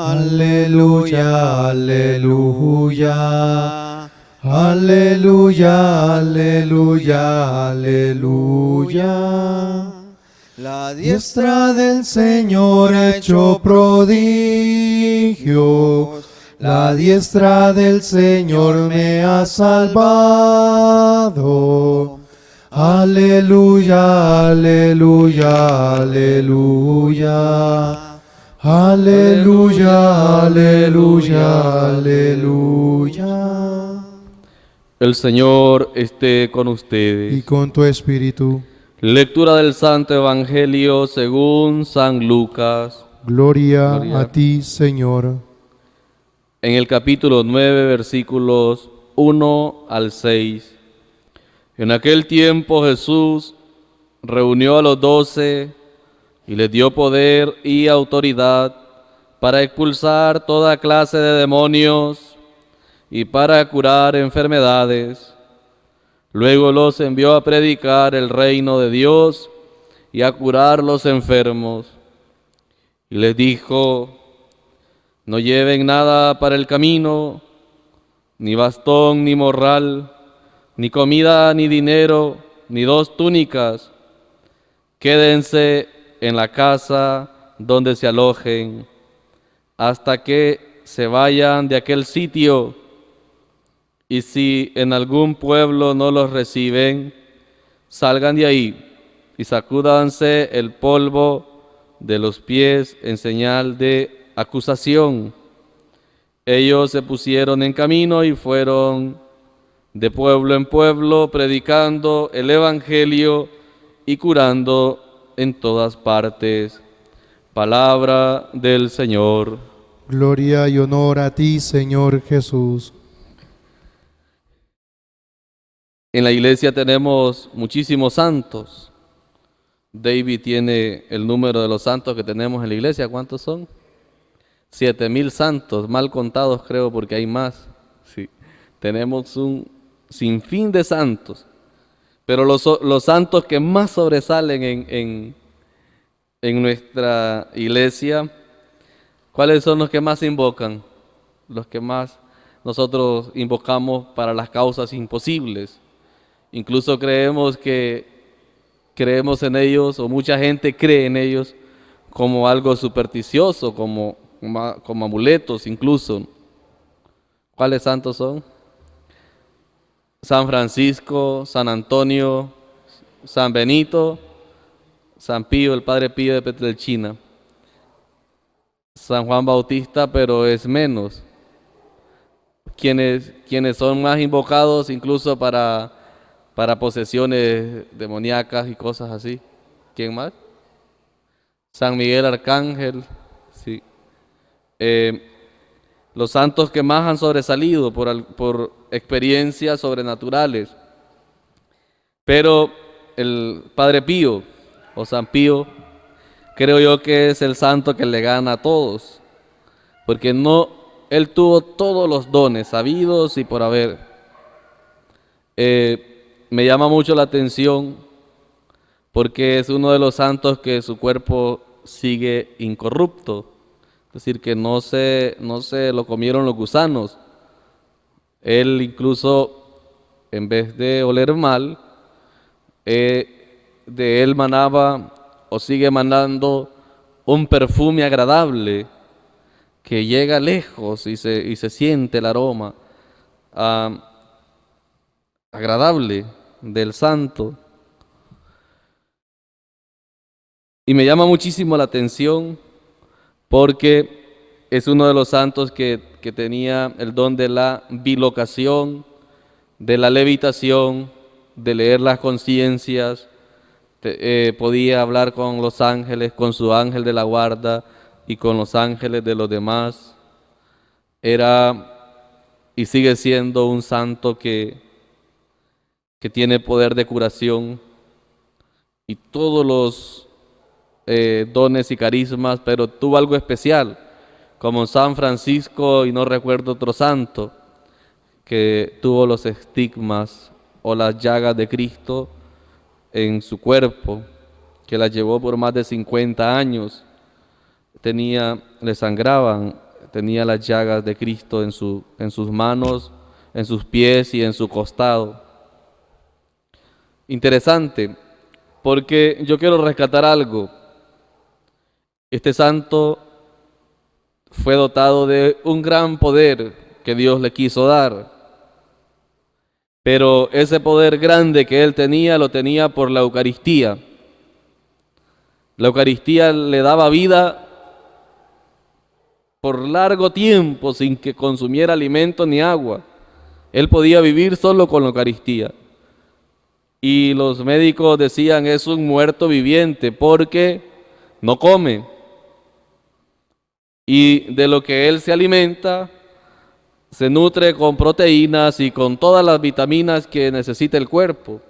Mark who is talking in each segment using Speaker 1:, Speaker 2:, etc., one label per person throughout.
Speaker 1: Aleluya, aleluya. Aleluya, aleluya, aleluya. La diestra del Señor ha hecho prodigios. La diestra del Señor me ha salvado. Aleluya, aleluya, aleluya. Aleluya, aleluya, aleluya.
Speaker 2: El Señor esté con ustedes.
Speaker 1: Y con tu espíritu.
Speaker 2: Lectura del Santo Evangelio según San Lucas.
Speaker 1: Gloria a ti, Señor.
Speaker 2: En el capítulo 9, versículos 1 al 6. En aquel tiempo Jesús reunió a los 12 y les dio poder y autoridad para expulsar toda clase de demonios y para curar enfermedades. Luego los envió a predicar el reino de Dios y a curar los enfermos. Y les dijo: no lleven nada para el camino, ni bastón, ni morral, ni comida, ni dinero, ni 2 túnicas. Quédense en la casa donde se alojen, hasta que se vayan de aquel sitio. Y si en algún pueblo no los reciben, salgan de ahí y sacúdanse el polvo de los pies en señal de acusación. Ellos se pusieron en camino y fueron de pueblo en pueblo, predicando el Evangelio y curando en todas partes. Palabra del Señor.
Speaker 1: Gloria y honor a ti, Señor Jesús.
Speaker 2: En la iglesia tenemos muchísimos santos. David tiene el número de los santos que tenemos en la iglesia. ¿Cuántos son? 7,000 santos, mal contados creo, porque hay más. Sí. Tenemos un sinfín de santos. Pero los santos que más sobresalen en nuestra iglesia, ¿cuáles son los que más invocan? Los que más nosotros invocamos para las causas imposibles. Incluso creemos en ellos, o mucha gente cree en ellos como algo supersticioso, como amuletos incluso. ¿Cuáles santos son? San Francisco, San Antonio, San Benito, San Pío, el Padre Pío de Petrelcina. San Juan Bautista, pero es menos. Quienes son más invocados incluso para posesiones demoníacas y cosas así. ¿Quién más? San Miguel Arcángel, sí. Los santos que más han sobresalido por experiencias sobrenaturales. Pero el Padre Pío, o San Pío, creo yo que es el santo que le gana a todos. Porque él tuvo todos los dones, habidos y por haber. Me llama mucho la atención porque es uno de los santos que su cuerpo sigue incorrupto, es decir, que no se lo comieron los gusanos. Él incluso, en vez de oler mal, de él manaba o sigue mandando un perfume agradable que llega lejos y se siente el aroma agradable del santo. Y me llama muchísimo la atención porque es uno de los santos que tenía el don de la bilocación, de la levitación, de leer las conciencias, podía hablar con los ángeles, con su ángel de la guarda y con los ángeles de los demás. Era y sigue siendo un santo que tiene poder de curación y todos los dones y carismas, pero tuvo algo especial, como San Francisco, y no recuerdo otro santo, que tuvo los estigmas o las llagas de Cristo en su cuerpo, que las llevó por más de 50 años. Le sangraban tenía las llagas de Cristo en sus manos, en sus pies y en su costado. Interesante, porque yo quiero rescatar algo. Este santo fue dotado de un gran poder que Dios le quiso dar, pero ese poder grande que él tenía, lo tenía por la Eucaristía. La Eucaristía le daba vida por largo tiempo sin que consumiera alimento ni agua. Él podía vivir solo con la Eucaristía. Y los médicos decían, es un muerto viviente porque no come. Y de lo que él se alimenta, se nutre con proteínas y con todas las vitaminas que necesita el cuerpo.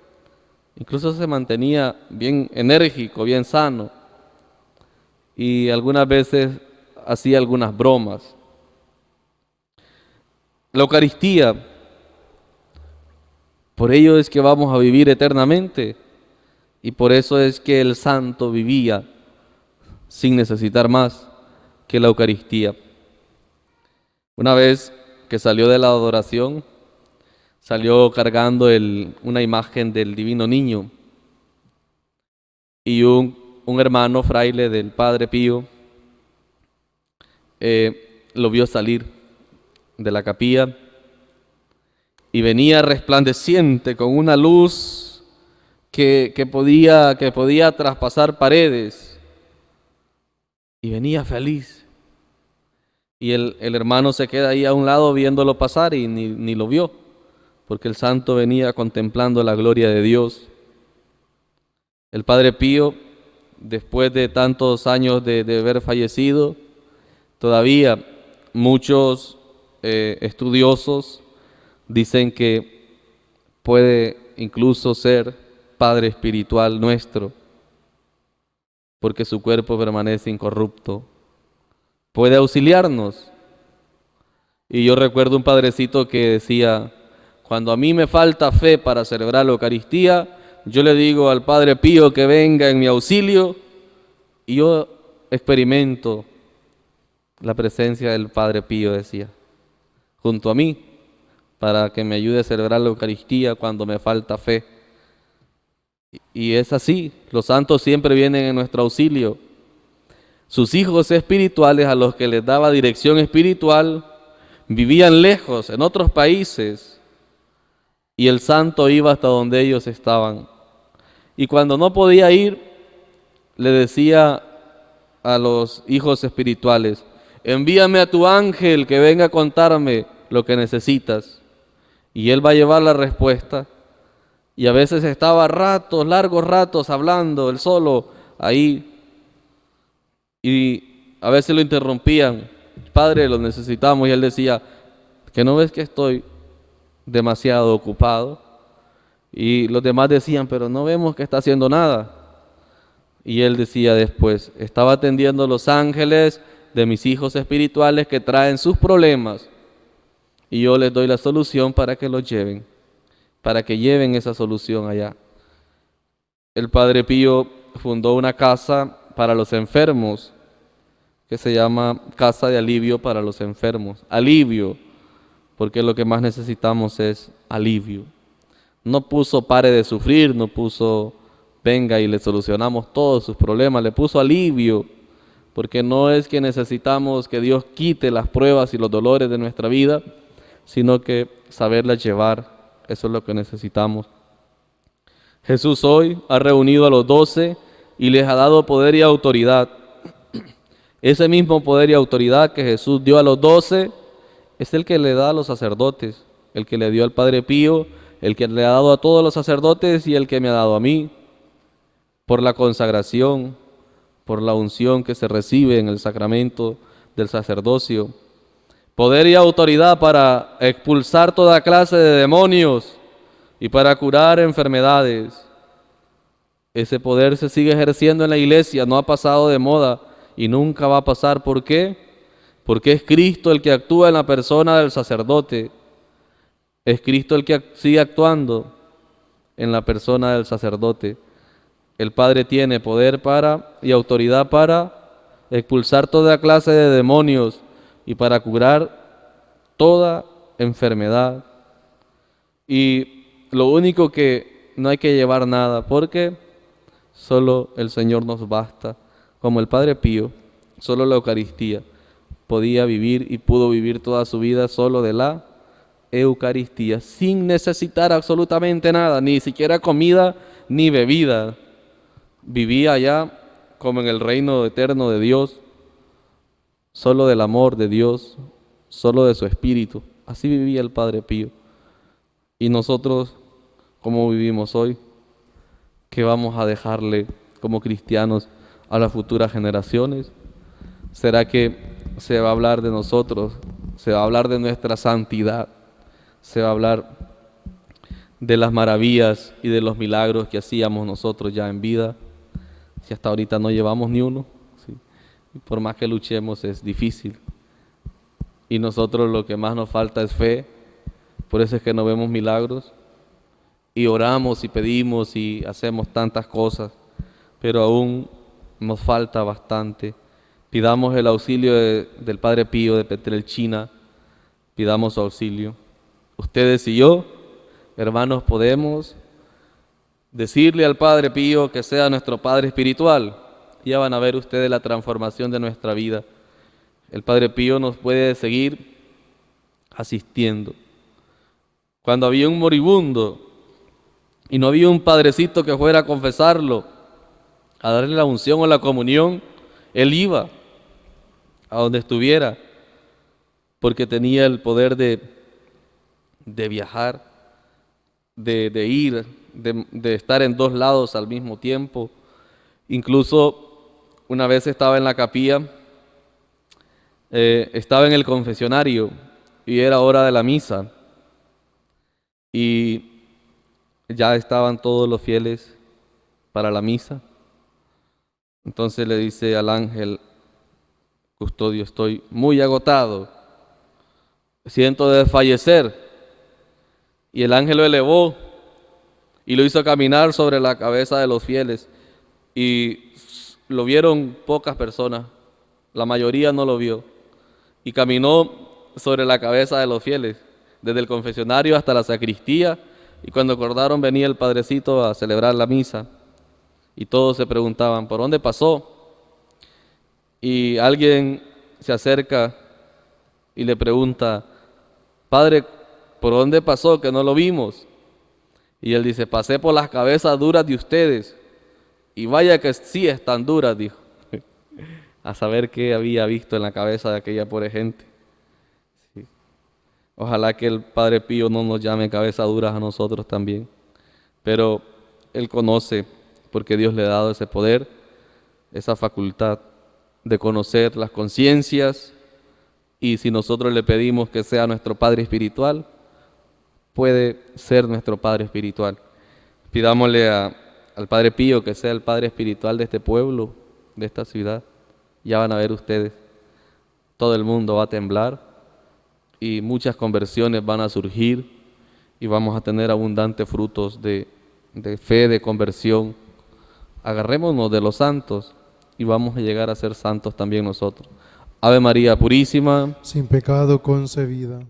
Speaker 2: Incluso se mantenía bien enérgico, bien sano. Y algunas veces hacía algunas bromas. La Eucaristía, por ello es que vamos a vivir eternamente. Y por eso es que el santo vivía sin necesitar más que la Eucaristía. Una vez que salió de la adoración, salió cargando una imagen del Divino Niño, y un hermano fraile del Padre Pío lo vio salir de la capilla y venía resplandeciente con una luz que podía traspasar paredes, y venía feliz. Y el hermano se queda ahí a un lado viéndolo pasar y ni lo vio, porque el santo venía contemplando la gloria de Dios. El Padre Pío, después de tantos años de haber fallecido, todavía muchos estudiosos dicen que puede incluso ser Padre espiritual nuestro, porque su cuerpo permanece incorrupto. Puede auxiliarnos. Y yo recuerdo un padrecito que decía, cuando a mí me falta fe para celebrar la Eucaristía, yo le digo al Padre Pío que venga en mi auxilio, y yo experimento la presencia del Padre Pío, decía, junto a mí, para que me ayude a celebrar la Eucaristía cuando me falta fe. Y es así, los santos siempre vienen en nuestro auxilio. Sus hijos espirituales, a los que les daba dirección espiritual, vivían lejos, en otros países, y el santo iba hasta donde ellos estaban. Y cuando no podía ir, le decía a los hijos espirituales, envíame a tu ángel que venga a contarme lo que necesitas, y él va a llevar la respuesta. Y a veces estaba largos ratos hablando, él solo, ahí, y a veces lo interrumpían, Padre, lo necesitamos, y él decía, ¿que no ves que estoy demasiado ocupado? Y los demás decían, pero no vemos que está haciendo nada. Y él decía después, estaba atendiendo a los ángeles de mis hijos espirituales que traen sus problemas, y yo les doy la solución para que los lleven, para que lleven esa solución allá. El Padre Pío fundó una casa para los enfermos, que se llama Casa de Alivio para los Enfermos. Alivio, porque lo que más necesitamos es alivio. No puso pare de sufrir, no puso venga y le solucionamos todos sus problemas, le puso alivio, porque no es que necesitamos que Dios quite las pruebas y los dolores de nuestra vida, sino que saberlas llevar, eso es lo que necesitamos. Jesús hoy ha reunido a los 12 y les ha dado poder y autoridad. Ese mismo poder y autoridad que Jesús dio a los 12 es el que le da a los sacerdotes, el que le dio al Padre Pío, el que le ha dado a todos los sacerdotes y el que me ha dado a mí, por la consagración, por la unción que se recibe en el sacramento del sacerdocio. Poder y autoridad para expulsar toda clase de demonios y para curar enfermedades. Ese poder se sigue ejerciendo en la iglesia, no ha pasado de moda y nunca va a pasar. ¿Por qué? Porque es Cristo el que actúa en la persona del sacerdote. Es Cristo el que sigue actuando en la persona del sacerdote. El Padre tiene poder y autoridad para expulsar toda clase de demonios, y para curar toda enfermedad. Y lo único que no hay que llevar nada, porque solo el Señor nos basta. Como el Padre Pío, solo la Eucaristía podía vivir y pudo vivir toda su vida solo de la Eucaristía, sin necesitar absolutamente nada, ni siquiera comida ni bebida. Vivía allá como en el reino eterno de Dios, solo del amor de Dios, solo de su Espíritu. Así vivía el Padre Pío. Y nosotros, ¿cómo vivimos hoy? ¿Qué vamos a dejarle como cristianos a las futuras generaciones? ¿Será que se va a hablar de nosotros? ¿Se va a hablar de nuestra santidad? ¿Se va a hablar de las maravillas y de los milagros que hacíamos nosotros ya en vida? Si hasta ahorita no llevamos ni uno, ¿sí? Y por más que luchemos es difícil. Y nosotros lo que más nos falta es fe. Por eso es que no vemos milagros. Y oramos y pedimos y hacemos tantas cosas, pero aún nos falta bastante. Pidamos el auxilio del Padre Pío de Petrelcina, pidamos su auxilio. Ustedes y yo, hermanos, podemos decirle al Padre Pío que sea nuestro Padre espiritual. Ya van a ver ustedes la transformación de nuestra vida. El Padre Pío nos puede seguir asistiendo. Cuando había un moribundo y no había un padrecito que fuera a confesarlo, a darle la unción o la comunión, él iba a donde estuviera, porque tenía el poder de viajar, de ir, de estar en dos lados al mismo tiempo. Incluso una vez estaba en la capilla, estaba en el confesionario y era hora de la misa. Y ya estaban todos los fieles para la misa. Entonces le dice al ángel custodio: estoy muy agotado, siento desfallecer. Y el ángel lo elevó y lo hizo caminar sobre la cabeza de los fieles. Y lo vieron pocas personas, la mayoría no lo vio. Y caminó sobre la cabeza de los fieles, desde el confesionario hasta la sacristía. Y cuando acordaron, venía el padrecito a celebrar la misa. Y todos se preguntaban, ¿por dónde pasó? Y alguien se acerca y le pregunta, Padre, ¿por dónde pasó que no lo vimos? Y él dice, pasé por las cabezas duras de ustedes. Y vaya que sí están duras, dijo. A saber qué había visto en la cabeza de aquella pobre gente. Sí. Ojalá que el Padre Pío no nos llame cabezas duras a nosotros también. Pero Él conoce, porque Dios le ha dado ese poder, esa facultad de conocer las conciencias. Y si nosotros le pedimos que sea nuestro Padre espiritual, puede ser nuestro Padre espiritual. Pidámosle al Padre Pío que sea el Padre espiritual de este pueblo, de esta ciudad. Ya van a ver ustedes, todo el mundo va a temblar y muchas conversiones van a surgir y vamos a tener abundantes frutos de fe, de conversión. Agarrémonos de los santos y vamos a llegar a ser santos también nosotros. Ave María Purísima,
Speaker 3: sin pecado concebida.